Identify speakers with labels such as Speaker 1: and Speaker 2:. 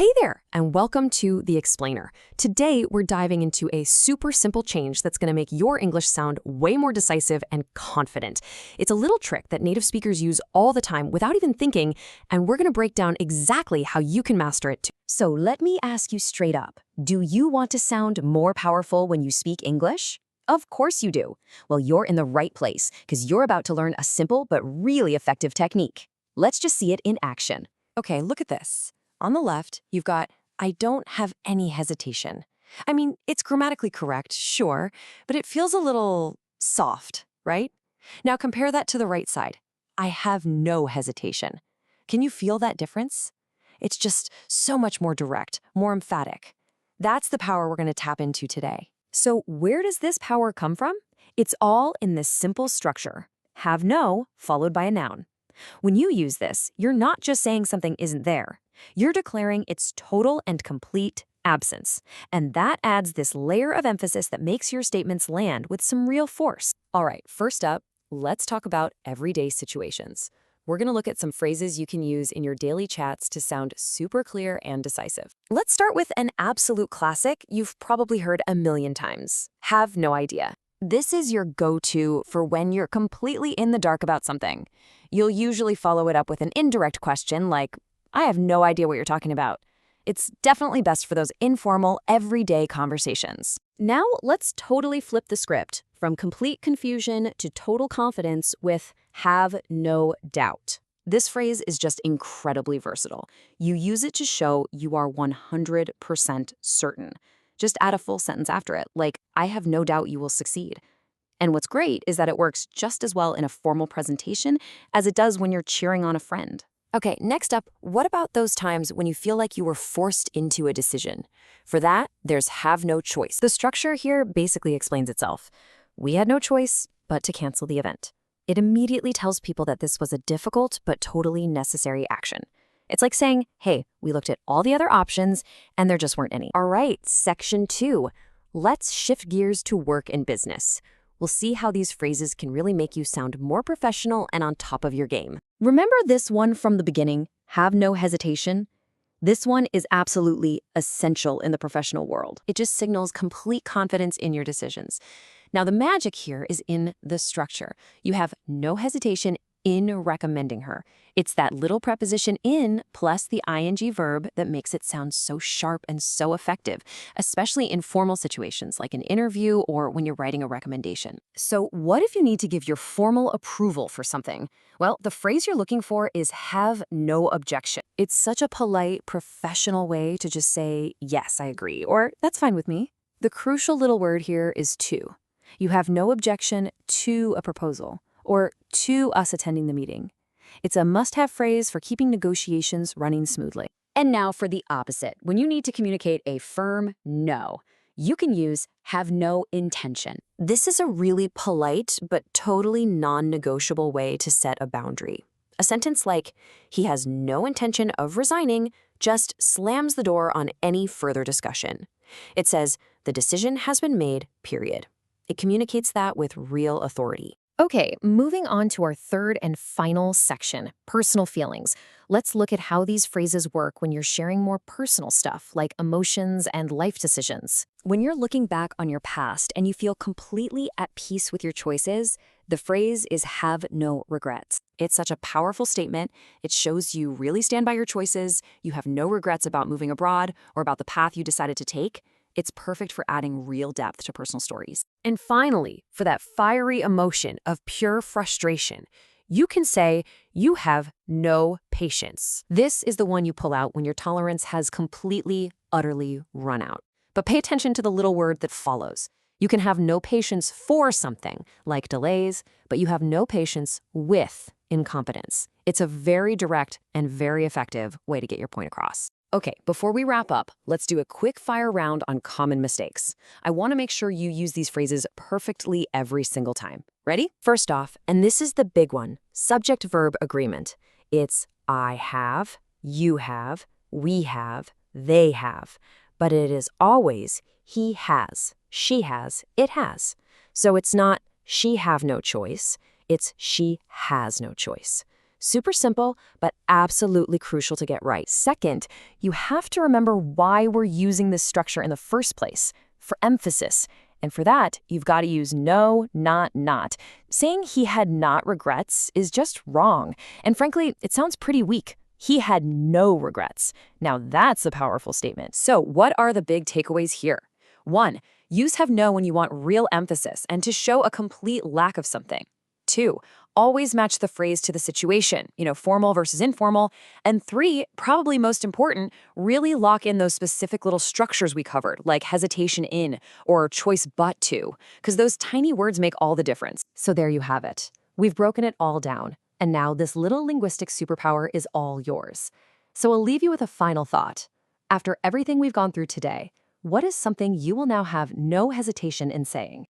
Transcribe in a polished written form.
Speaker 1: Hey there, and welcome to The Explainer. Today, we're diving into a super simple change that's going to make your English sound way more decisive and confident. It's a little trick that native speakers use all the time without even thinking, and we're going to break down exactly how you can master it too.
Speaker 2: So let me ask you straight up. Do you want to sound more powerful when you speak English? Of course you do. Well, you're in the right place because you're about to learn a simple but really effective technique. Let's just see it in action.
Speaker 1: Okay, look at this. On the left, you've got, I don't have any hesitation. I mean, it's grammatically correct, sure, but it feels a little soft, right? Now compare that to the right side. I have no hesitation. Can you feel that difference? It's just so much more direct, more emphatic. That's the power we're going to tap into today.
Speaker 2: So where does this power come from? It's all in this simple structure. Have no followed by a noun. When you use this, you're not just saying something isn't there. You're declaring its total and complete absence. And that adds this layer of emphasis that makes your statements land with some real force.
Speaker 1: All right, first up, let's talk about everyday situations. We're going to look at some phrases you can use in your daily chats to sound super clear and decisive. Let's start with an absolute classic you've probably heard a million times. Have no idea. This is your go-to for when you're completely in the dark about something. You'll usually follow it up with an indirect question like, I have no idea what you're talking about. It's definitely best for those informal, everyday conversations.
Speaker 2: Now let's totally flip the script from complete confusion to total confidence with have no doubt.
Speaker 1: This phrase is just incredibly versatile. You use it to show you are 100% certain. Just add a full sentence after it, like, I have no doubt you will succeed. And what's great is that it works just as well in a formal presentation as it does when you're cheering on a friend. Okay, next up, what about those times when you feel like you were forced into a decision? For that, there's have no choice. The structure here basically explains itself. We had no choice but to cancel the event. It immediately tells people that this was a difficult but totally necessary action. It's like saying, hey, we looked at all the other options and there just weren't any. All right, section 2. Let's shift gears to work and business. We'll see how these phrases can really make you sound more professional and on top of your game.
Speaker 2: Remember this one from the beginning, have no hesitation? This one is absolutely essential in the professional world.
Speaker 1: It just signals complete confidence in your decisions. Now, the magic here is in the structure. You have no hesitation in recommending her. It's that little preposition in plus the ing verb that makes it sound so sharp and so effective, especially in formal situations like an interview or when you're writing a recommendation. So what if you need to give your formal approval for something? Well, the phrase you're looking for is have no objection. It's such a polite, professional way to just say, yes, I agree, or that's fine with me. The crucial little word here is to. You have no objection to a proposal or to us attending the meeting. It's a must-have phrase for keeping negotiations running smoothly.
Speaker 2: And now for the opposite. When you need to communicate a firm no, you can use have no intention.
Speaker 1: This is a really polite but totally non-negotiable way to set a boundary. A sentence like, he has no intention of resigning, just slams the door on any further discussion. It says, the decision has been made, period. It communicates that with real authority.
Speaker 2: Okay, moving on to our third and final section, personal feelings. Let's look at how these phrases work when you're sharing more personal stuff like emotions and life decisions.
Speaker 1: When you're looking back on your past and you feel completely at peace with your choices, the phrase is have no regrets. It's such a powerful statement. It shows you really stand by your choices, you have no regrets about moving abroad or about the path you decided to take. It's perfect for adding real depth to personal stories. And finally, for that fiery emotion of pure frustration, you can say you have no patience. This is the one you pull out when your tolerance has completely, utterly run out. But pay attention to the little word that follows. You can have no patience for something, like delays, but you have no patience with incompetence. It's a very direct and very effective way to get your point across. Okay, before we wrap up, let's do a quick fire round on common mistakes. I want to make sure you use these phrases perfectly every single time. Ready? First off, and this is the big one, subject-verb agreement. It's I have, you have, we have, they have. But it is always he has, she has, it has. So it's not she have no choice, it's she has no choice.
Speaker 2: Super simple, but absolutely crucial to get right. Second, you have to remember why we're using this structure in the first place, for emphasis. And for that, you've got to use no, not, not. Saying he had not regrets is just wrong. And frankly, it sounds pretty weak. He had no regrets. Now that's a powerful statement.
Speaker 1: So, what are the big takeaways here? 1. Use have no when you want real emphasis and to show a complete lack of something. 2. Always match the phrase to the situation, formal versus informal. And 3, probably most important, really lock in those specific little structures we covered, like hesitation in or choice but to, because those tiny words make all the difference.
Speaker 2: So there you have it. We've broken it all down. And now this little linguistic superpower is all yours. So I'll leave you with a final thought. After everything we've gone through today, what is something you will now have no hesitation in saying?